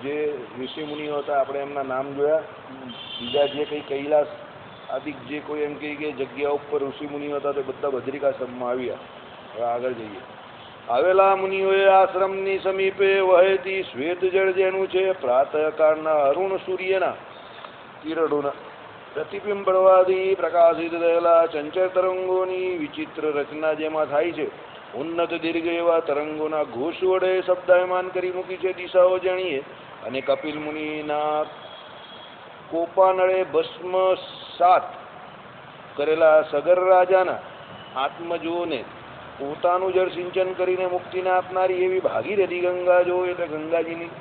જે ઋષિ મુનિઓ હતા આપણે એમના નામ જોયા. બીજા જે કંઈ કૈલાસ આદિ જે કોઈ એમ કહે કે જગ્યા ઉપર ઋષિ મુનિઓ હતા તે બધા બદ્રિકાશ્રમમાં આવ્યા. હવે આગળ જઈએ. આવેલા મુનિઓએ આશ્રમની સમીપે વહેતી શ્વેત જળ જેનું છે પ્રાતઃકાળના અરુણ સૂર્યના કિરણોના પ્રતિબિંબ પડવાથી પ્રકાશિત થયેલા ચંચળ તરંગોની વિચિત્ર રચના જેમાં થાય છે. ઉન્નત દીર્ઘ એવા તરંગોના ઘોષ વડે શબ્દાયમાન કરી મૂકી છે દિશાઓ જાણીએ. અને કપિલ મુનિના કોપાનળે ભસ્મ સાત કરેલા સગર રાજાના આત્મજોને પોતાનું જળ સિંચન કરીને મુક્તિને આપનારી એવી ભાગીરથી ગંગા જો એટલે ગંગાજીની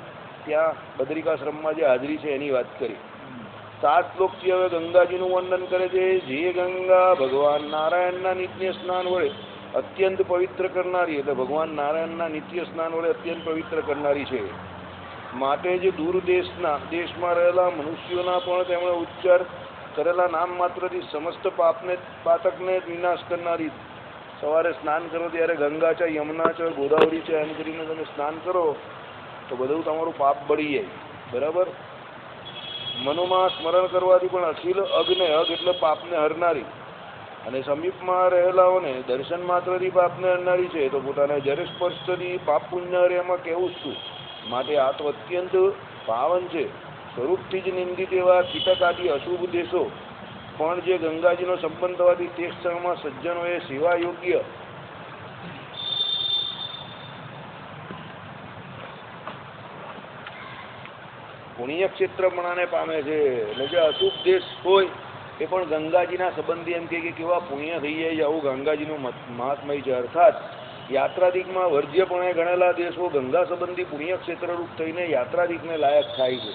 ત્યાં બદ્રિકાશ્રમમાં જે હાજરી છે એની વાત કરી. 7 શ્લોકથી હવે ગંગાજીનું વર્ણન કરે છે. જે ગંગા ભગવાન નારાયણના નિત્ય સ્નાન વડે અત્યંત પવિત્ર કરનારી એટલે ભગવાન નારાયણના નિત્ય સ્નાન વડે અત્યંત પવિત્ર કરનારી છે. માટે જે દૂર દેશમાં રહેલા મનુષ્યોના પણ તેમણે ઉચ્ચાર કરેલા નામ માત્રથી સમસ્ત પાતકને વિનાશ કરનારી. સવારે સ્નાન કરો ત્યારે ગંગા છે, યમુના છે, ગોદાવરી છે એમ કરીને તમે સ્નાન કરો તો બધું તમારું પાપ બળી જાય. બરાબર. મનોમાં સ્મરણ કરવાથી પણ અખિલ અગ્ને અગ એટલે પાપને હરનારી અને સમીપમાં રહેલાઓને દર્શન માત્રથી પાપને હરનારી છે. તો પોતાને જળ સ્પર્શથી પાપ પુણ્ય હરે એમાં કેવું શું? માટે આ તો અત્યંત પાવન છે. સ્વરૂપથી જ નિંદિત એવા કીટક આદિ અશુભ દેશો પણ જે ગંગાજીનો સંબંધ થવાથી તે ક્ષણમાં સજ્જનોએ સેવા યોગ્ય પુણ્યક્ષેત્રપણાને પામે છે. એટલે જે અશુભ દેશ હોય એ પણ ગંગાજીના સંબંધી એમ કે કેવા પુણ્ય થઈ જાય આવું ગંગાજીનું મહાત્મય છે. અર્થાત યાત્રાધિકમાં વર્જ્યપણે ગણેલા દેશો ગંગા સંબંધી પુણ્યક્ષેત્રરૂપ થઈને યાત્રાધિકને લાયક થાય છે.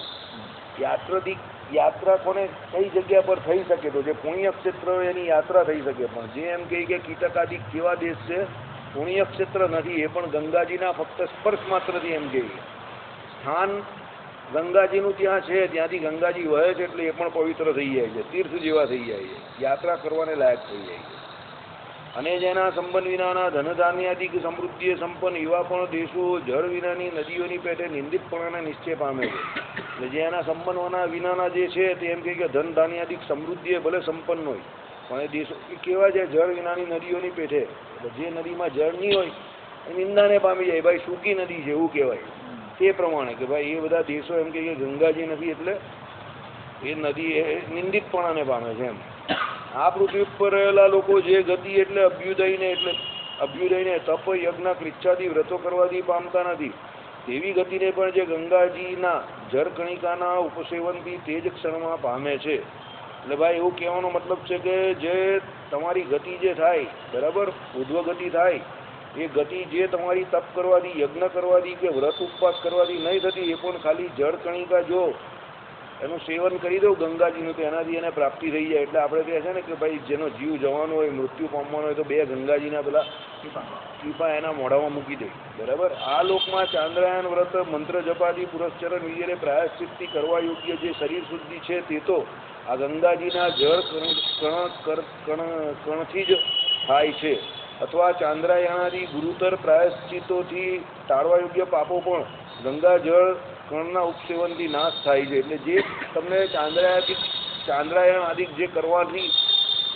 યાત્રા કોને કઈ જગ્યા પર થઈ શકે તો જે પુણ્યક્ષેત્ર એની યાત્રા થઈ શકે. પણ જે એમ કહે કે કીટકાદિક કેવા દેશ છે પુણ્યક્ષેત્ર નથી એ પણ ગંગાજીના ફક્ત સ્પર્શ માત્રથી એમ કહે સ્થાન ગંગાજીનું ત્યાં છે ત્યાંથી ગંગાજી વહે છે એટલે એ પણ પવિત્ર થઈ જાય છે, તીર્થ જેવા થઈ જાય છે, યાત્રા કરવાને લાયક થઈ જાય છે. અને જેના સંબંધ વિનાના ધનધાન્યાદિક સમૃદ્ધિએ સંપન્ન એવા પણ દેશો જળ વિનાની નદીઓની પેટે નિંદિતપણાને નિશ્ચય પામે છે. એટલે જે એના સંબંધોના વિનાના જે છે તે એમ કહે કે ધન ધાન્યાદિક સમૃદ્ધિએ ભલે સંપન્ન હોય પણ એ દેશો કેવા છે જળ વિનાની નદીઓની પેટે. જે નદીમાં જળ નહીં હોય એ નિંદાને પામી જાય. ભાઈ સૂકી નદી છે એવું કહેવાય. તે પ્રમાણે કે ભાઈ એ બધા દેશો એમ કે ગંગાજી નથી એટલે એ નદી એ નિંદિતપણાને પામે છે એમ. આ પૃથ્વી ઉપર રહેલા લોકો જે ગતિ એટલે અભ્યુદયને તપ યજ્ઞ ક્રિચ્છાદી વ્રતો કરવાથી પામતા નથી તેવી ગતિને પણ જે ગંગાજીના જળ કણિકાના ઉપસેવનથી તે જ ક્ષણમાં પામે છે. એટલે ભાઈ એવું કહેવાનો મતલબ છે કે જે તમારી ગતિ જે થાય બરાબર ઉધ્વ ગતિ થાય એ ગતિ જે તમારી તપ કરવાથી યજ્ઞ કરવાથી કે વ્રત ઉપવાસ કરવાથી નહીં થતી એ પણ ખાલી જળ કણિકા જો એનું સેવન કરી દઉં ગંગાજીનું તો એનાથી એને પ્રાપ્તિ થઈ જાય. એટલે આપણે કહે છે ને કે ભાઈ જેનો જીવ જવાનો હોય મૃત્યુ પામવાનો હોય તો 2 ગંગાજીના પેલા ટીપા એના મોઢામાં મૂકી દે. બરાબર. આ લોકમાં ચાંદ્રાયણ વ્રત મંત્ર જપાદી પુરસ્ચરણ વગેરે પ્રાયશ્ચિત્તી કરવા યોગ્ય જે શરીર શુદ્ધિ છે તે તો આ ગંગાજીના જળ કણથી જ થાય છે. અથવા ચાંદ્રાયણાદી ગુરુતર પ્રાયશ્ચિતોથી ટાળવા યોગ્ય પાપો પણ ગંગા જળ કણના ઉપસેવનથી નાશ થાય છે. એટલે જે તમને ચાંદ્રાયણ આદિ જે કરવાથી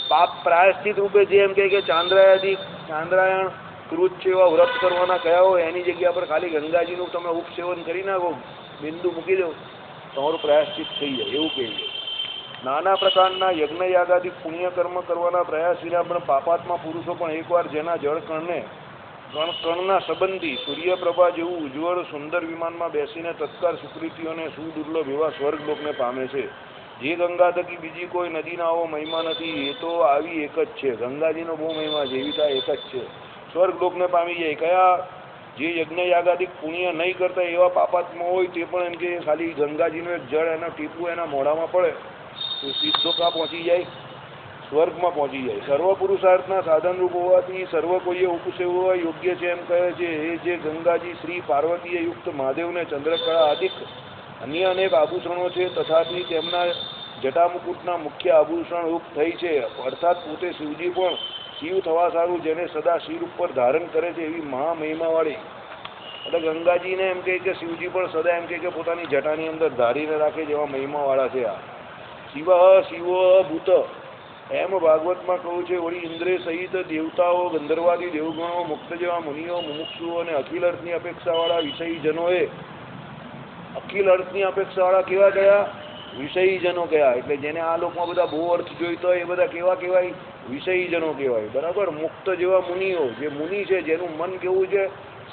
પાપ પ્રાયશ્ચિત રૂપે જે એમ કે ચાંદ્રાયણ કૃત છે એવા વ્રત કરવાના કયા હોય એની જગ્યા પર ખાલી ગંગાજીનું તમે ઉપસેવન કરી નાખો બિંદુ મૂકી દો તમારું પ્રાયશ્ચિત થઈ જાય એવું કહે છે. નાના પ્રકારના યજ્ઞ યાગાદિક પુણ્યકર્મ કરવાના પ્રયાસ વિના પણ પાપાત્મા પુરુષો પણ એકવાર જેના જળ કણના સંબંધી સૂર્યપ્રભા જેવું ઉજ્જવળ સુંદર વિમાનમાં બેસીને તત્કાળ સુકૃતિઓને સુદુર્લભ એવા સ્વર્ગલોકને પામે છે. જે ગંગા થકી બીજી કોઈ નદીના આવો મહિમા નથી એ તો આવી એક જ છે. ગંગાજીનો બહુ મહિમા છે એવી તો એક જ છે. સ્વર્ગલોકને પામી જાય. કયા જે યજ્ઞ યાગાદિક પુણ્ય નહીં કરતા એવા પાપાત્મા હોય તે પણ એમ કે ખાલી ગંગાજીનું એક જળ એના ટીપું એના મોઢામાં પડે તો સીધો કા પહોંચી જાય સ્વર્ગમાં પહોંચી જાય. સર્વ પુરુષાર્થના સાધનરૂપ હોવાથી સર્વ કોઈએ ઉપસેવવા યોગ્ય છે એમ કહે છે. એ જે ગંગાજી શ્રી પાર્વતીએ યુક્ત મહાદેવને ચંદ્રકળા આદિક અન્ય અનેક આભૂષણો છે તથાથી તેમના જટામુકુટના મુખ્ય આભૂષણ રૂપ થઈ છે. અર્થાત પોતે શિવજી પણ શિવ થવા સારું જેને સદા શિર ઉપર ધારણ કરે છે એવી મહામહિમાવાળી એટલે ગંગાજીને એમ કહે કે શિવજી પણ સદા એમ કહે કે પોતાની જટાની અંદર ધારીને રાખે જેવા મહિમાવાળા છે. આ શિવ શિવ ભૂત એમ ભાગવતમાં કહું છે. વળી ઇન્દ્રે સહિત દેવતાઓ, ગંધર્વાદી દેવગણો, મુક્ત જેવા મુનિઓ, મુમુક્ષુઓ અને અખિલ અર્થની અપેક્ષાવાળા વિષયીજનોએ, અખિલ અર્થની અપેક્ષાવાળા કેવા કયા? વિષયીજનો કયા? એટલે જેને આ લોકમાં બધા બહુ અર્થ જોઈતો હોય એ બધા કેવા કહેવાય? વિષયીજનો કહેવાય. બરાબર. મુક્ત જેવા મુનિઓ, જે મુનિ છે જેનું મન કેવું છે?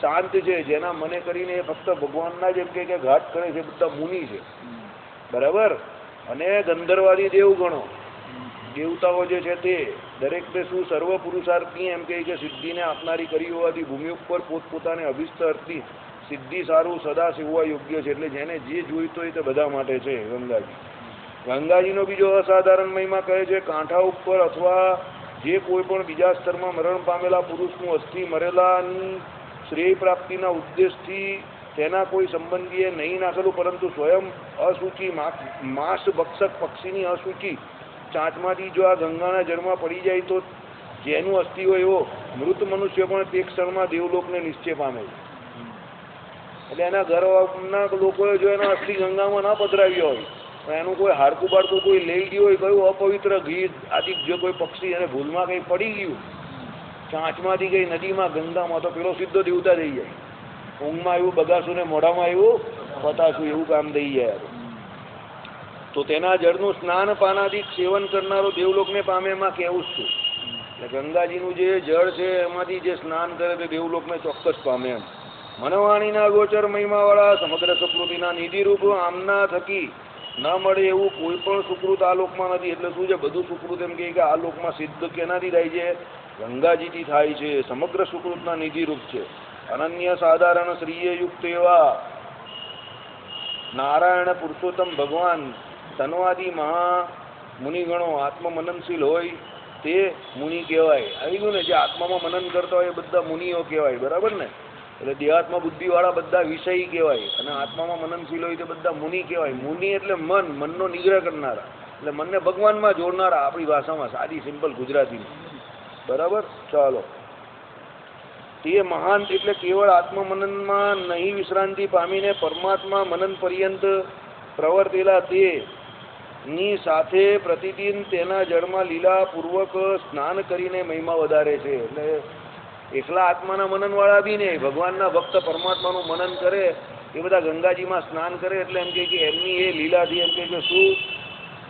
શાંત છે, જેના મને કરીને ફક્ત ભગવાનના જ એમ કે ઘાટ કરે છે, બધા મુનિ છે. બરાબર. અને ગંધર્વાદી દેવગણો, દેવતાઓ જે છે તે દરેકને શું સર્વ પુરુષાર્થની એમ કે સિદ્ધિને આપનારી કરી હોવાથી ભૂમિ ઉપર પોતપોતાને અભિષ્ટ અર્થની સિદ્ધિ સારું સદા સેવવા યોગ્ય છે. એટલે જેને જે જોઈતો હોય તે બધા માટે છે ગંગાજી. ગંગાજીનો બીજો અસાધારણ મહિમા કહે છે, કાંઠા ઉપર અથવા જે કોઈ પણ બીજા સ્તરમાં મરણ પામેલા પુરુષનું અસ્થિ મરેલાની શ્રેય પ્રાપ્તિના ઉદ્દેશથી તેના કોઈ સંબંધીએ નહીં નાખેલું, પરંતુ સ્વયં અસુચિ માંસ ભક્ષક પક્ષીની અસુચિ ચાંચમાંથી જો આ ગંગાના જળમાં પડી જાય તો જેનું અસ્થિ હોય એવો મૃત મનુષ્ય પણ તે ક્ષણમાં દેવલોકને નિશ્ચય પામે છે. એટલે એના ઘરના લોકોએ જો એના અસ્થિ ગંગામાં ના પધરાવ્યો હોય, પણ એનું કોઈ હાડકું બાળકું કોઈ લઈ ગયું હોય, કયું અપવિત્ર ઘી આદિ જો કોઈ પક્ષી અને ભૂલમાં કંઈ પડી ગયું ચાંચમાંથી કંઈ નદીમાં ગંગામાં, તો પેલો સીધો દેવતા થઈ જાય. ઊંઘમાં આવ્યું બગાસું ને મોઢામાં આવ્યું પતાસું, એવું કામ થઈ જાય. તો તેના જળનું સ્નાન પાનાદિક સેવન કરનારો દેવલોકને પામે. એમાં કેવું જ છું. એટલે ગંગાજીનું જે જળ છે એમાંથી જે સ્નાન કરે તે દેવલોકને ચોક્કસ પામે. એમ મનવાણીના ગોચર મહિમાવાળા સમગ્ર સુકૃતિના નિધિરૂપ આમના થકી ન મળે એવું કોઈ પણ સુકૃત આ લોકમાં નથી. એટલે શું છે? બધું સુકૃત એમ કે આ લોકમાં સિદ્ધ કેનાથી થાય છે? ગંગાજીથી થાય છે. સમગ્ર સુકૃતના નિધિરૂપ છે. અનન્ય સાધારણ શ્રીએ યુક્ત એવા નારાયણ પુરુષોત્તમ ભગવાન તનવાદી મહા મુનિગણો આત્મમનનશીલ હોય તે મુનિ કહેવાય. આવી ગયું ને? જે આત્મામાં મનન કરતા હોય એ બધા મુનિઓ કહેવાય. બરાબર ને? એટલે દેહાત્મા બુદ્ધિવાળા બધા વિષયી કહેવાય, અને આત્મામાં મનનશીલ હોય તે બધા મુનિ કહેવાય. મુનિ એટલે મનનો નિગ્રહ કરનારા, એટલે મનને ભગવાનમાં જોડનારા. આપણી ભાષામાં સાદી સિમ્પલ ગુજરાતીમાં. બરાબર. ચાલો. તે મહાન એટલે કેવળ આત્મમનનમાં નહીં વિશ્રાંતિ પામીને પરમાત્મા મનન પર્યંત પ્રવર્તેલા તે ની સાથે પ્રતિદિન તેના જળમાં લીલા પૂર્વક સ્નાન કરીને મહિમા વધારે છે. એટલે એકલા આત્માના મનનવાળા બી નહીં, ભગવાનના ભક્ત પરમાત્માનું મનન કરે એ બધા ગંગાજીમાં સ્નાન કરે. એટલે એમ કે એમની એ લીલાથી એમ કે શું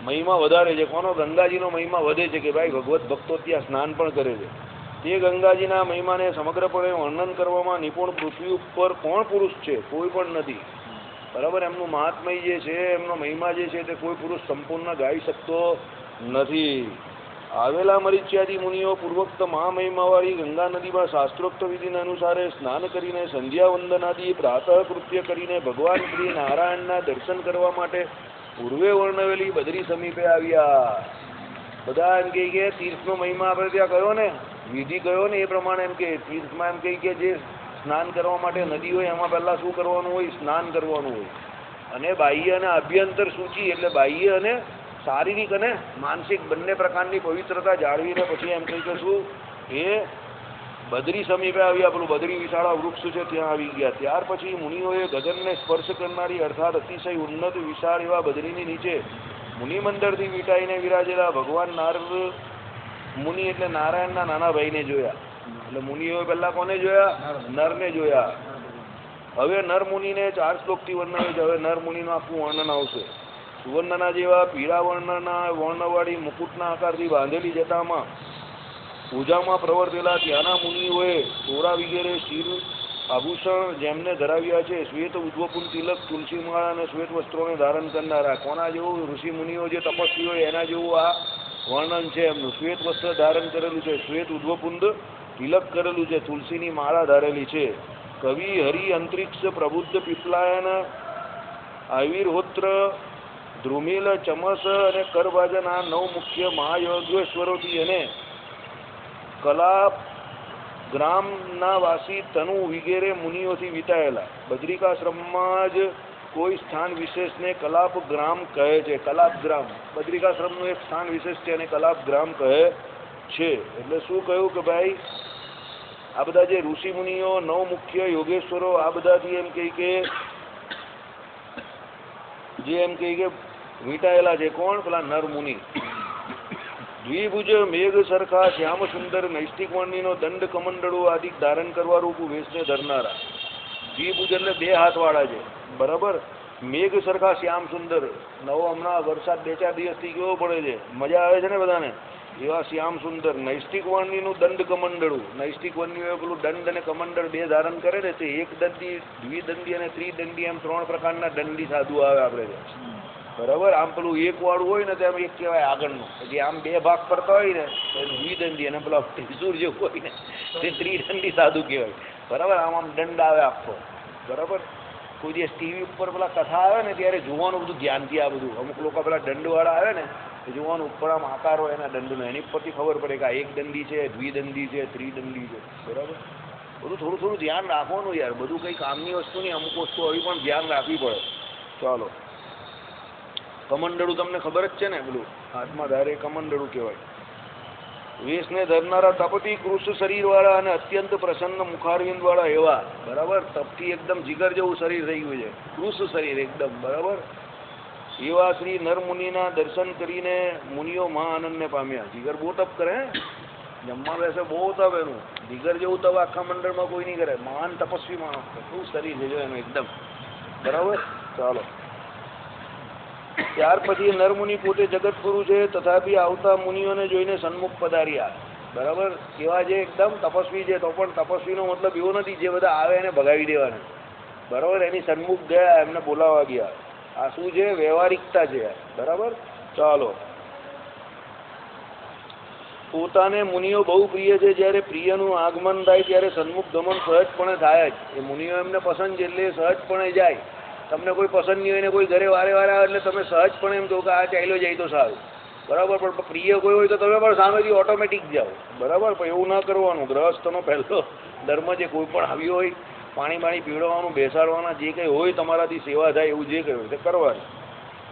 મહિમા વધારે છે. કોનો? ગંગાજીનો મહિમા વધે છે કે ભાઈ ભગવત ભક્તો ત્યાં સ્નાન પણ કરે છે. તે ગંગાજીના મહિમાને સમગ્રપણે વર્ણન કરવામાં નિપુણ પૃથ્વી ઉપર કોણ પુરુષ છે? કોઈ પણ નથી. બરાબર. એમનું મહાત્મય જે છે, એમનો મહિમા જે છે તે કોઈ પુરુષ સંપૂર્ણ ગાઈ શકતો નથી. આવેલા મરીચ્યાદી મુનિઓ પૂર્વોક્ત મહામહિમાવાળી ગંગા નદીમાં શાસ્ત્રોક્ત વિધિના અનુસારે સ્નાન કરીને સંધ્યા વંદનાદી પ્રાતઃ કૃત્ય કરીને ભગવાન શ્રી નારાયણના દર્શન કરવા માટે પૂર્વે વર્ણવેલી બદરી સમીપે આવ્યા. બધા એમ કે તીર્થનો મહિમા આપણે ત્યાં કયો ને, વિધિ કયો ને એ પ્રમાણે એમ કે તીર્થમાં એમ કે જે સ્નાન કરવા માટે નદી હોય એમાં પહેલાં શું કરવાનું હોય? સ્નાન કરવાનું હોય. અને બાહ્ય અને અભ્યંતર સૂચિ એટલે બાહ્ય અને શારીરિક અને માનસિક બંને પ્રકારની પવિત્રતા જાળવીને પછી એમ કહી કે શું એ બદરી સમીપે આવ્યા. પેલું બદરી વિશાળા વૃક્ષ છે ત્યાં આવી ગયા. ત્યાર પછી મુનિઓએ ગગનને સ્પર્શ કરનારી અર્થાત અતિશય ઉન્નત વિશાળ એવા બદરીની નીચે મુનિમંદિરથી વીંટાઈને વિરાજેલા ભગવાન નારદ મુનિ એટલે નારાયણના નાના ભાઈને જોયા. એટલે મુનિઓએ પહેલા કોને જોયા? નરને જોયા. હવે નર મુનિને 4 શ્લોકથી વર્ણવે છે. હવે નર મુનિનું આખું વર્ણન આવશે. સુવર્ણના જેવા પીળા વર્ણવાળી મુકુટના આકારથી બાંધેલી જટામાં પૂજામાં પ્રવર્તેલા ત્યાંના મુનિઓએ તોરા વગેરે શિર આભૂષણ જેમને ધરાવ્યા છે. શ્વેત ઉદ્વપુન તિલક તુલસીમાળા અને શ્વેત વસ્ત્રોને ધારણ કરનારા. કોના જેવું? ઋષિ મુનિઓ જે તપસ્વી હોય એના જેવું આ વર્ણન છે એમનું. શ્વેત વસ્ત્ર ધારણ કરેલું છે, શ્વેત ઉદ્વપુંદ તિલક કરેલું છે, તુલસીની માળા ધારેલી છે. કવિ હરિ અંતરિક્ષ પ્રબુદ્ધ પીપલાયન આવિર્હોત્ર ધ્રુમિલ ચમસ અને કરભાજન આ 9 મુખ્ય મહાયોગેશ્વરોથી અને કલાપ ગ્રામના વાસી તનુ વગેરે મુનિઓથી વિતાયેલા. બદ્રિકાશ્રમમાં જ કોઈ સ્થાન વિશેષને કલાપ ગ્રામ કહે છે. કલાપ ગ્રામ બદ્રિકાશ્રમનું એક સ્થાન વિશેષ છે અને કલાપ ગ્રામ કહે છે. એટલે શું કહ્યું કે ભાઈ આ બધા જે ઋષિ મુનિઓ નવ મુખ્ય યોગેશ્વરો આ બધાથી એમ કહે કે જે એમ કહે કે વીંટાયેલા છે કોણ? પેલા નર મુનિ. દ્વિભુજ મેઘ સરખા શ્યામ સુંદર નૈષ્ટિક વર્ણિનો દંડ કમંડળો આદિ ધારણ કરવા રૂપ વેશને ધરનારા. દ્વિભુજ એટલે 2 હાથવાળા છે, બરાબર. મેઘ સરખા શ્યામ સુંદર, નવો હમણાં વરસાદ 2-4 દિવસથી કેવો પડે છે, મજા આવે છે ને બધાને, એવા શ્યામ સુંદર. નૈષ્ટિક વર્ણિનું દંડ કમંડળું, નૈષ્ટિક વર્ણિઓ પેલું દંડ અને કમંડળ 2 ધારણ કરે ને તે એક દંડી, દ્વિદંડી અને ત્રિદંડી એમ 3 પ્રકારના દંડી સાધુ આવે આપણે છે, બરાબર. આમ પેલું એક વાળું હોય ને તેમ એક કહેવાય આગળનું, પછી આમ 2 ભાગ કરતા હોય ને તો દ્વિદંડી, અને પેલા ત્રિશુર જેવું હોય ને તે ત્રિદંડી સાધુ કહેવાય, બરાબર. આમ આમ દંડ આવે આખો, બરાબર. કોઈ દિવસ ટીવી ઉપર પેલા કથા આવે ને ત્યારે જોવાનું બધું ધ્યાનથી, આ બધું અમુક લોકો પેલા દંડવાળા આવે ને એ જોવાનું, ઉપર આમ આકાર હોય એના દંડનો, એની પરથી ખબર પડે કે આ એક દંડી છે, દ્વિદંડી છે, ત્રિદંડી છે, બરાબર. બધું થોડું થોડું ધ્યાન રાખવાનું યાર, બધું કંઈ કામની વસ્તુ નહીં, અમુક વસ્તુ આવી પણ ધ્યાન રાખવી પડે. ચાલો, કમંડળું તમને ખબર જ છે ને, પેલું હાથમાં ધારે કમંડળું કહેવાય. વેશને ધરનારા તપથી કૃષ શરીરવાળા અને અત્યંત પ્રસન્ન મુખારવિંદવાળા એવા, બરાબર. તપથી એકદમ જીગર જેવું શરીર થઈ ગયું છે, કૃષ શરીર એકદમ, બરાબર. એવા શ્રી નરમુનિના દર્શન કરીને મુનિઓ મહા આનંદને પામ્યા. જીગર બહુ તપ કરે, જમવા બેસે બહુ તપ એનું, જીગર જેવું તપ આખા મંડળમાં કોઈ નહીં કરે, મહાન તપસ્વી માણસ, શું શરીર છે જો એનું એકદમ, બરાબર. ચાલો, ત્યાર પછી નરમુનિ પોતે જગતગુરુ છે, તથાપી આવતા મુનિઓને જોઈને સન્મુખ પધાર્યા, બરાબર. એવા જે એકદમ તપસ્વી છે, તો પણ તપસ્વીનો મતલબ એવો નથી જે બધા આવે એને ભગાવી દેવાના, બરાબર. એની સન્મુખ ગયા, એમને બોલાવવા ગયા. આ શું છે? વ્યવહારિકતા છે, બરાબર. ચાલો, પોતાને મુનિઓ બહુ પ્રિય છે, જ્યારે પ્રિયનું આગમન થાય ત્યારે સન્મુખ ગમન સહજપણે થાય જ. એ મુનિઓ એમને પસંદ છે એટલે સહજપણે જાય. તમને કોઈ પસંદ નહીં હોય ને કોઈ ઘરે વારે વારે આવે એટલે તમે સહજપણે એમ કહો કે આ ચાલ્યો જાય તો સારું, બરાબર. પણ પ્રિય કોઈ હોય તો તમે પણ સામેથી ઓટોમેટિક જાઓ, બરાબર. પણ એવું ના કરવાનું. ગ્રહસ્થનો પહેલો ધર્મ જે કોઈ પણ આવ્યો હોય, પાણી પાણી પીવડાવવાનું, બેસાડવાના, જે કંઈ હોય તમારાથી સેવા થાય એવું જે કંઈ હોય તે કરવાનું.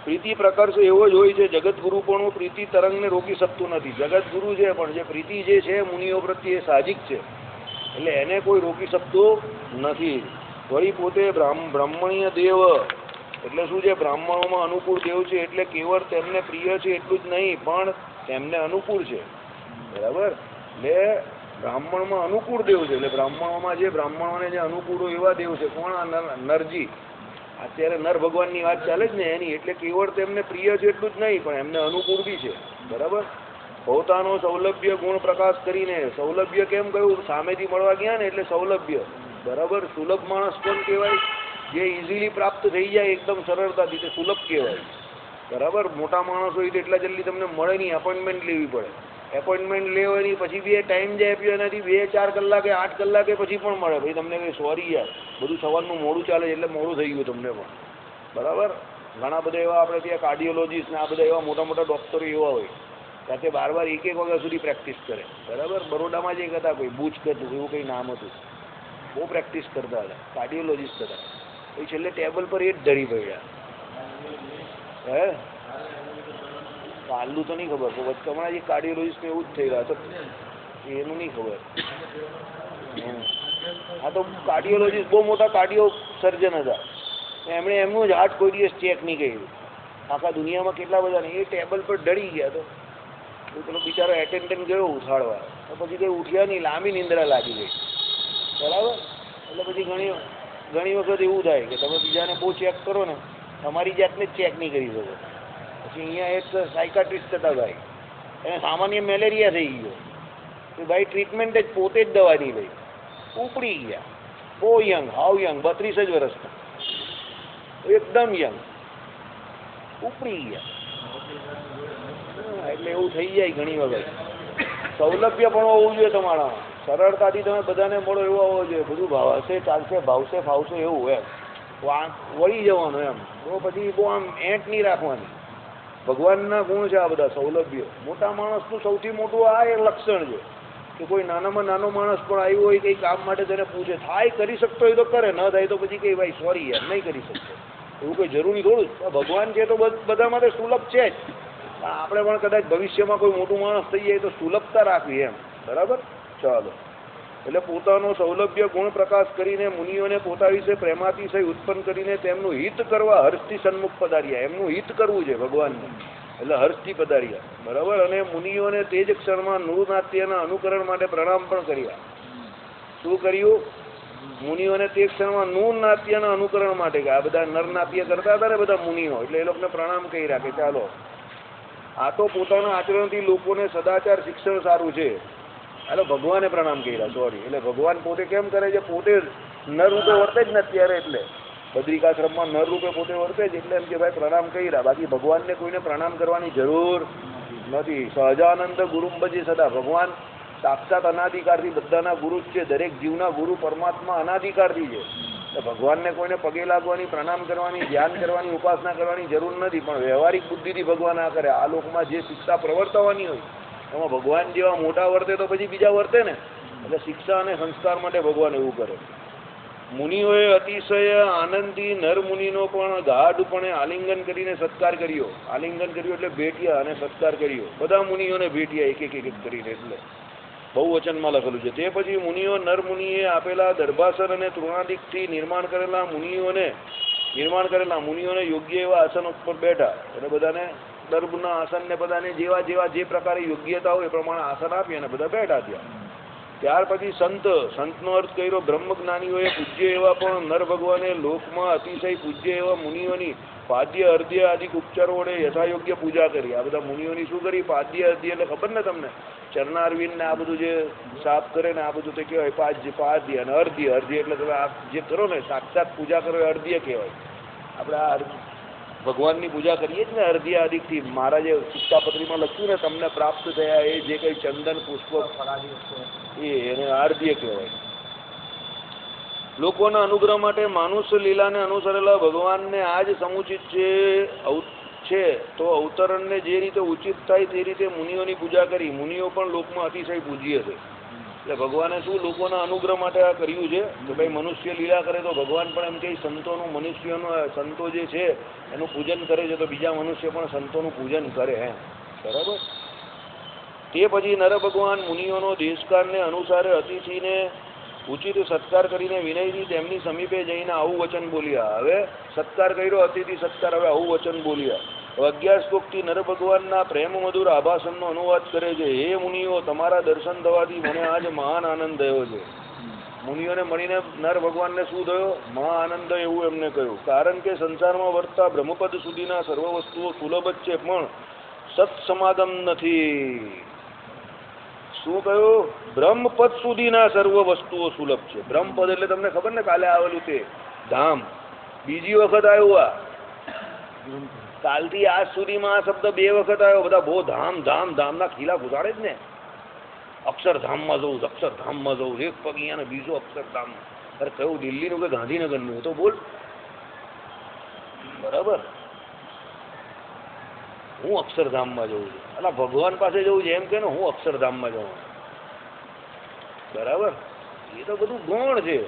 પ્રીતિ પ્રકર્ષ એવો જ હોય છે. જગતગુરુ પણ પ્રીતિ તરંગને રોકી શકતું નથી. જગતગુરુ છે પણ જે પ્રીતિ જે છે મુનિઓ પ્રત્યે એ સાહજિક છે, એટલે એને કોઈ રોકી શકતું નથી. વળી પોતે બ્રાહ્મણીય દેવ, એટલે શું છે? બ્રાહ્મણોમાં અનુકૂળ દેવ છે, એટલે કેવળ તેમને પ્રિય છે એટલું જ નહીં, પણ તેમને અનુકૂળ છે, બરાબર. એટલે બ્રાહ્મણમાં અનુકૂળ દેવ છે, એટલે બ્રાહ્મણોમાં જે બ્રાહ્મણોને જે અનુકૂળ હોય એવા દેવ છે. કોણ? આ નરજી. અત્યારે નર ભગવાનની વાત ચાલે જ ને એની, એટલે કેવળ તેમને પ્રિય છે એટલું જ નહીં, પણ એમને અનુકૂળ બી છે, બરાબર. પોતાનો સૌલભ્ય ગુણ પ્રકાશ કરીને, સૌલભ્ય કેમ કહ્યું? સામેથી મળવા ગયા ને એટલે સૌલભ્ય, બરાબર. સુલભ માણસ કોણ કહેવાય? જે ઇઝીલી પ્રાપ્ત થઈ જાય એકદમ સરળતાથી, તે સુલભ કહેવાય, બરાબર. મોટા માણસ હોય તો એટલા જલ્દી તમને મળે નહીં, એપોઇન્ટમેન્ટ લેવી પડે. એપોઇન્ટમેન્ટ લેવાની પછી બી ટાઈમ જાય આપ્યો એનાથી 2-4 કલાકે 8 કલાકે પછી પણ મળે. ભાઈ તમને કંઈ સોરી યાર, બધું સવારનું મોડું ચાલે એટલે મોડું થઈ ગયું તમને પણ, બરાબર. ઘણા બધા એવા આપણે ત્યાં કાર્ડિયોલોજીસ્ટ ને આ બધા એવા મોટા મોટા ડૉક્ટરો એવા હોય, સાથે 12-1 વાગ્યા સુધી પ્રેક્ટિસ કરે, બરાબર. બરોડામાં જ એક હતા કોઈ બુચકટ એવું કંઈ નામ હતું, બહુ પ્રેક્ટિસ કરતા હતા, કાર્ડિયોલોજીસ્ટ હતા. એ છેલ્લે ટેબલ પર એ જ ધરી પડ્યા. હે કાલનું તો નહીં ખબર, તો વચ્ચે હમણાં જે કાર્ડિયોલોજીસ્ટને એવું જ થઈ રહ્યા તો એનું નહીં ખબર. હા, તો કાર્ડિયોલોજીસ્ટ બહુ મોટા કાર્ડિયો સર્જન હતા, એમણે એમનું જ હાર્ટ કોઈ દિવસ ચેક નહીં કર્યું. આખા દુનિયામાં કેટલા બધા ને એ ટેબલ પર ડળી ગયા. તો પેલો બિચારો એટેન્ડન્ટ ગયો ઉઠાડવા, તો પછી કંઈ ઉઠ્યા નહીં, લાંબી નિંદ્રા લાગી ગઈ, બરાબર. એટલે પછી ઘણી વખત એવું થાય કે તમે બીજાને બહુ ચેક કરો ને, તમારી જાતને જ ચેક નહીં કરી શકો. પછી અહીંયા એક સાયકાટ્રિસ્ટ હતા ભાઈ, એને સામાન્ય મેલેરિયા થઈ ગયો, તો ભાઈ ટ્રીટમેન્ટ જ પોતે જ દવાની ભાઈ, ઉપડી ગયા. બહુ યંગ, હાવ યંગ, 32 જ વર્ષના, એકદમ યંગ, ઉપડી ગયા. એટલે એવું થઈ જાય ઘણી વખત. સૌલભ્ય પણ હોવું જોઈએ તમારામાં, સરળતાથી તમે બધાને મળો એવો હોવો જોઈએ. બધું ભાવશે, ચાલશે, ભાવશે, ફાવશે એવું એમ વળી જવાનું એમ. તો પછી બહુ આમ એંટ નહીં રાખવાની. ભગવાનના ગુણ છે આ બધા, સૌલભ્ય. મોટા માણસનું સૌથી મોટું આ એક લક્ષણ છે કે કોઈ નાનામાં નાનો માણસ પણ આવ્યો હોય કંઈ કામ માટે તેને પૂછે, થાય કરી શકતો હોય તો કરે, ન થાય તો પછી કંઈ ભાઈ સોરી યાર નહીં કરી શકતો, એવું કંઈ જરૂરી થોડું. ભગવાન છે તો બધા માટે સુલભ છે જ, પણ આપણે પણ કદાચ ભવિષ્યમાં કોઈ મોટું માણસ થઈ જાય તો સુલભતા રાખવી એમ, બરાબર. ચાલો, એટલે પોતાનો સૌલભ્ય ગુણ પ્રકાશ કરીને મુનિઓને પોતા વિશે પ્રેમાતિશય ઉત્પન્ન કરીને તેમનું હિત કરવા હર્ષથી સન્મુખ પધાર્યા. એમનું હિત કરવું છે ભગવાનને, એટલે હર્ષથી પધાર્યા. બરાબર. અને મુનિઓને તે જ ક્ષણમાં નૃનાટ્યના અનુકરણ માટે પ્રણામ પણ કર્યા. શું કર્યું? મુનિઓને તે ક્ષણમાં નૃનાટ્યના અનુકરણ માટે, કે આ બધા નરનાટ્ય કરતા હતા ને બધા મુનિઓ, એટલે એ લોકોને પ્રણામ કર્યા કે ચાલો આ તો પોતાના આચરણથી લોકોને સદાચાર શિક્ષણ સારું છે. એટલે ભગવાને પ્રણામ કર્યા, સોરી. એટલે ભગવાન પોતે કેમ કરે છે? પોતે નર રૂપે વર્તે જ ને અત્યારે, એટલે બદ્રિકાશ્રમમાં નર રૂપે પોતે વર્તે જ, એટલે એમ કે ભાઈ પ્રણામ કર્યા. બાકી ભગવાનને કોઈને પ્રણામ કરવાની જરૂર નથી. સહજાનંદ ગુરુમ ભજે સદા. ભગવાન સાક્ષાત અનાધિકારથી બધાના ગુરુ જ છે. દરેક જીવના ગુરુ પરમાત્મા અનાધિકારથી છે. એટલે ભગવાનને કોઈને પગે લાગવાની, પ્રણામ કરવાની, ધ્યાન કરવાની, ઉપાસના કરવાની જરૂર નથી. પણ વ્યવહારિક બુદ્ધિથી ભગવાન આ કરે. આ લોકમાં જે શિક્ષા પ્રવર્તવાની હોય એમાં ભગવાન જેવા મોટા વર્તે તો પછી બીજા વર્તે ને. એટલે શિક્ષા અને સંસ્કાર માટે ભગવાન એવું કરે. મુનિઓએ અતિશય આનંદથી નર મુનિનો પણ ગાઢપણે આલિંગન કરીને સત્કાર કર્યો. આલિંગન કર્યો એટલે ભેટ્યા અને સત્કાર કર્યો. બધા મુનિઓને ભેટ્યા એક એક કરીને. એટલે બહુવચનમાં લખેલું છે. તે પછી મુનિઓ નર મુનિએ આપેલા દર્ભાસન અને તૃણાદિકથી નિર્માણ કરેલા મુનિઓને યોગ્ય એવા આસન ઉપર બેઠા. અને બધાને દર્ભના આસનને બધાને જેવા જેવા જે પ્રકારે યોગ્યતા હોય એ પ્રમાણે આસન આપી અને બધા બેઠા ત્યાં. ત્યાર પછી સંતનો અર્થ કર્યો બ્રહ્મજ્ઞાનીઓએ પૂજ્ય એવા પણ નર ભગવાને લોકમાં અતિશય પૂજ્ય એવા મુનિઓની પાદ્ય અર્ધ્ય આદિ ઉપચારો વડે યથાયોગ્ય પૂજા કરી. આ બધા મુનિઓની શું કરી? પાદ્ય અર્ધ્ય એટલે ખબર ને તમને? ચરણારવિંદ ને આ બધું જે સાફ કરે ને આ બધું તે કહેવાય પાદ્ય. અને અર્ધ્ય એટલે તમે આ જે કરો ને સાક્ષાત પૂજા કરો એ અર્ધ્ય કહેવાય. આપણે આ ભગવાનની પૂજા કરીએ જ ને અર્ધ્ય આદિકથી. મહારાજે શિક્ષાપત્રીમાં લખ્યું ને તમને પ્રાપ્ત થયા એ જે કંઈ ચંદન પુષ્પ એને અર્ધ્ય કહેવાય. લોકોના અનુગ્રહ માટે માનુષ લીલાને અનુસરેલા ભગવાનને આ જ સમુચિત છે. તો અવતરણને જે રીતે ઉચિત થાય તે રીતે મુનિઓની પૂજા કરી. મુનિઓ પણ લોકમાં અતિશય પૂજ્ય છે. એટલે ભગવાને શું લોકોના અનુગ્રહ માટે આ કર્યું છે કે ભાઈ મનુષ્ય લીલા કરે તો ભગવાન પણ એમ કે સંતો જે છે એનું પૂજન કરે છે તો બીજા મનુષ્ય પણ સંતોનું પૂજન કરે. બરાબર. તે પછી નર ભગવાન મુનિઓનો દેશકાળને અનુસારે અતિથિને ઉચિત સત્કાર કરીને વિનયથી તેમની સમીપે જઈને આવું વચન બોલ્યા. હવે સત્કાર કર્યો, અતિથિ સત્કાર, હવે આવું વચન બોલ્યા. 11 શ્લોકથી નર ભગવાનના પ્રેમ મધુર આભાસનનો અનુવાદ કરે છે. હે મુનિઓ, તમારા દર્શન થવાથી મને આજ મહાન આનંદ થયો છે. મુનિઓને મળીને નર ભગવાનને શું થયો? મહા આનંદ, એવું એમને કહ્યું. કારણ કે સંસારમાં વર્તતા બ્રહ્મપદ સુધીના સર્વ વસ્તુઓ સુલભ જ છે, પણ સત્સમાગમ નથી. શું કહ્યું? બ્રહ્મપદ સુધીના સર્વ વસ્તુઓ સુલભ છે. બ્રહ્મપદ એટલે તમને ખબર ને, કાલે આવેલું તે ધામ. બીજી વખત આવ્યું આ. કાલથી આજ સુધીમાં આ શબ્દ 2 વખત આવ્યો. બધા બહુ ધામના ખીલા ઘુસાડે જ ને. અક્ષરધામમાં જવું, અક્ષરધામમાં જવું. એક પગ અહીંયા ને બીજો અક્ષરધામ. અરે કયું દિલ્હીનું કે ગાંધીનગરનું? તો બોલ. બરાબર. હું અક્ષરધામમાં જવું છું. એટલે ભગવાન પાસે જવું છે એમ કે ને હું અક્ષરધામમાં જવું. બરાબર. એ તો બધું ગૌણ છે.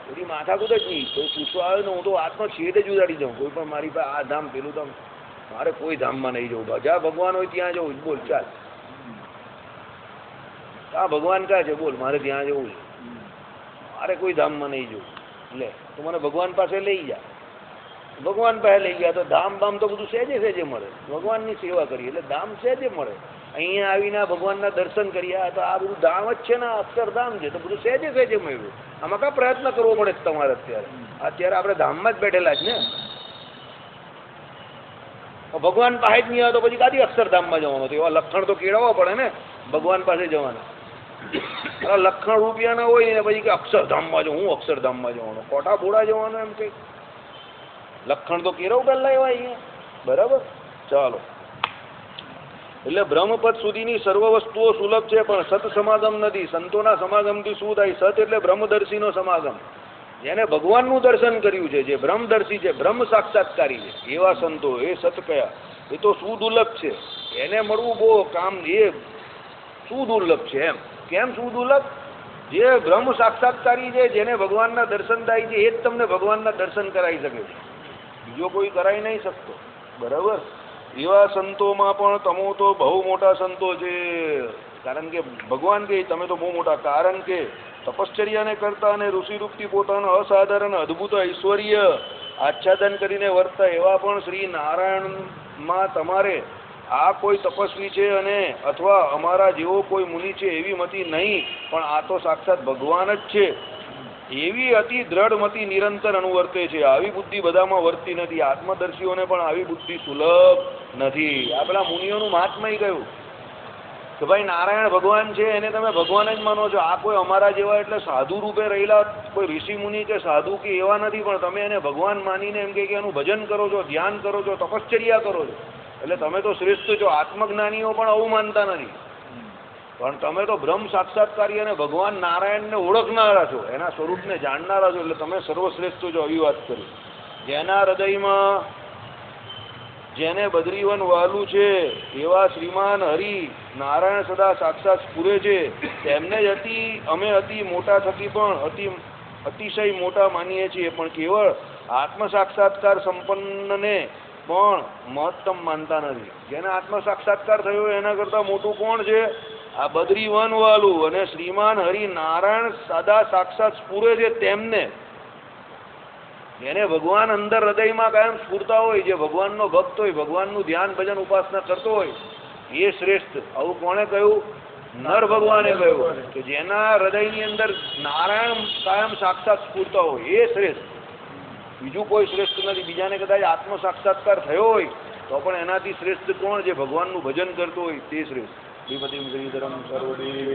બધી માથાકૂટ જ નહીં. કોઈ પૂછવા આવે ને હું તો આત્મા છેડે જ ઉડાડી જાઉં. કોઈ પણ મારી પાસે આ ધામ પેલું ધામ, મારે કોઈ ધામમાં નહીં જવું. જ્યાં ભગવાન હોય ત્યાં જવું. બોલ ચાલ. આ ભગવાન ક્યાં છે? બોલ મારે ત્યાં જવું છે. મારે કોઈ ધામમાં નહીં જવું. લે તો મને ભગવાન પાસે લઈ જા. ભગવાન પાસે લઈ ગયા તો ધામ તો બધું સહેજે મળે. ભગવાનની સેવા કરીએ એટલે ધામ સહેજે મળે. અહીંયા આવીને ભગવાનના દર્શન કર્યા તો આ બધું ધામ જ છે ને, અક્ષરધામ છે. તો બધું સહેજે મળ્યું. આમાં કા પ્રયત્ન કરવો પડે તમારે? અત્યારે આપણે ધામમાં જ બેઠેલા જ ને. ભગવાન પાસે જ નહીં આવે તો પછી કાથી અક્ષરધામમાં જવાનું? એવા લક્ષણ તો કેળવવા પડે ને ભગવાન પાસે જવાના. લક્ષણ રૂપિયાના હોય ને પછી કે અક્ષરધામમાં જવું, હું અક્ષરધામમાં જવાનું, કોટા બોડા જવાનું, એમ કે લક્ષણ તો કેળવ પહેલા એવા અહીંયા. બરાબર. ચાલો. એટલે બ્રહ્મપદ સુધીની સર્વ વસ્તુઓ સુલભ છે, પણ સત સમાગમ નથી. સંતોના સમાગમથી શું થાય? સત એટલે બ્રહ્મદર્શીનો સમાગમ. જેને ભગવાનનું દર્શન કર્યું છે, જે બ્રહ્મદર્શી છે, બ્રહ્મ સાક્ષાત્કારી છે, એવા સંતો એ સત કયા? એ તો સુદુર્લભ છે. એને મળવું બહુ કામ. એ સુદુર્લભ છે. એમ કેમ સુદુર્લભ? જે બ્રહ્મ સાક્ષાત્કારી છે, જેને ભગવાનના દર્શન થાય છે, એ જ તમને ભગવાનના દર્શન કરાવી શકે છે. બીજો કોઈ કરાવી નહીં શકતો. બરાબર. એવા સંતોમાં પણ તમો તો બહુ મોટા સંતો છે. કારણ કે ભગવાન કહે તમે તો બહુ મોટા, કારણ કે તપશ્ચર્યાને કરતા અને ઋષિરૂપથી પોતાનો અસાધારણ અદ્ભુત ઐશ્વર્ય આચ્છાદન કરીને વર્તા એવા પણ શ્રી નારાયણમાં તમારે આ કોઈ તપસ્વી છે અને અથવા અમારા જેવો કોઈ મુનિ છે એવી મતિ નહીં, પણ આ તો સાક્ષાત ભગવાન જ છે એવી અતિ દ્રઢ મતિ નિરંતર અનુવર્તે છે. આવી બુદ્ધિ બધામાં વર્તી નથી. આત્મદર્શીઓને પણ આવી બુદ્ધિ સુલભ નથી. આ પેલા મુનિઓનું મહાત્મય કહ્યું કે ભાઈ નારાયણ ભગવાન છે એને તમે ભગવાન જ માનો છો. આ કોઈ અમારા જેવા એટલે સાધુ રૂપે રહેલા કોઈ ઋષિ મુનિ કે સાધુ કે એવા નથી, પણ તમે એને ભગવાન માનીને એમ કે એનું ભજન કરો છો, ધ્યાન કરો છો, તપશ્ચર્યા કરો છો, એટલે તમે તો શ્રેષ્ઠ છો. આત્મજ્ઞાનીઓ પણ આવું માનતા નથી, પણ તમે તો બ્રહ્મ સાક્ષાત્કારી અને ભગવાન નારાયણને ઓળખનારા છો, એના સ્વરૂપને જાણનારા છો, એટલે તમે સર્વશ્રેષ્ઠ છો. આવી વાત કરી. જેના હૃદયમાં જેને બદ્રીવન વહાલું છે એવા શ્રીમાન હરિ નારાયણ સદા સાક્ષાત સ્ફુરે છે, તેમને જ અમે અતિ મોટા થકી પણ અતિશય મોટા માનીએ છીએ, પણ કેવળ આત્મ સાક્ષાત્કાર સંપન્નને પણ મહત્તમ માનતા નથી. જેને આત્મ સાક્ષાત્કાર થયો એના કરતા મોટું કોણ છે? આ બદ્રીવન વાલું અને શ્રીમાન હરિ નારાયણ સદા સાક્ષાત સ્ફુરે છે તેમને, જેને ભગવાન અંદર હૃદયમાં કાયમ સ્ફૂરતા હોય, જે ભગવાનનો ભક્ત હોય, ભગવાનનું ધ્યાન ભજન ઉપાસના કરતો હોય, એ શ્રેષ્ઠ. આવું કોણે કહ્યું? નર ભગવાને કહ્યું કે જેના હૃદયની અંદર નારાયણ કાયમ સાક્ષાત સ્ફૂરતા હોય એ શ્રેષ્ઠ. બીજું કોઈ શ્રેષ્ઠ નથી. બીજાને કદાચ આત્મ સાક્ષાત્કાર થયો હોય તો પણ એનાથી શ્રેષ્ઠ કોણ? જે ભગવાનનું ભજન કરતો હોય તે શ્રેષ્ઠ. શ્રીપતિમ શ્રીધરમ સર્વદેવ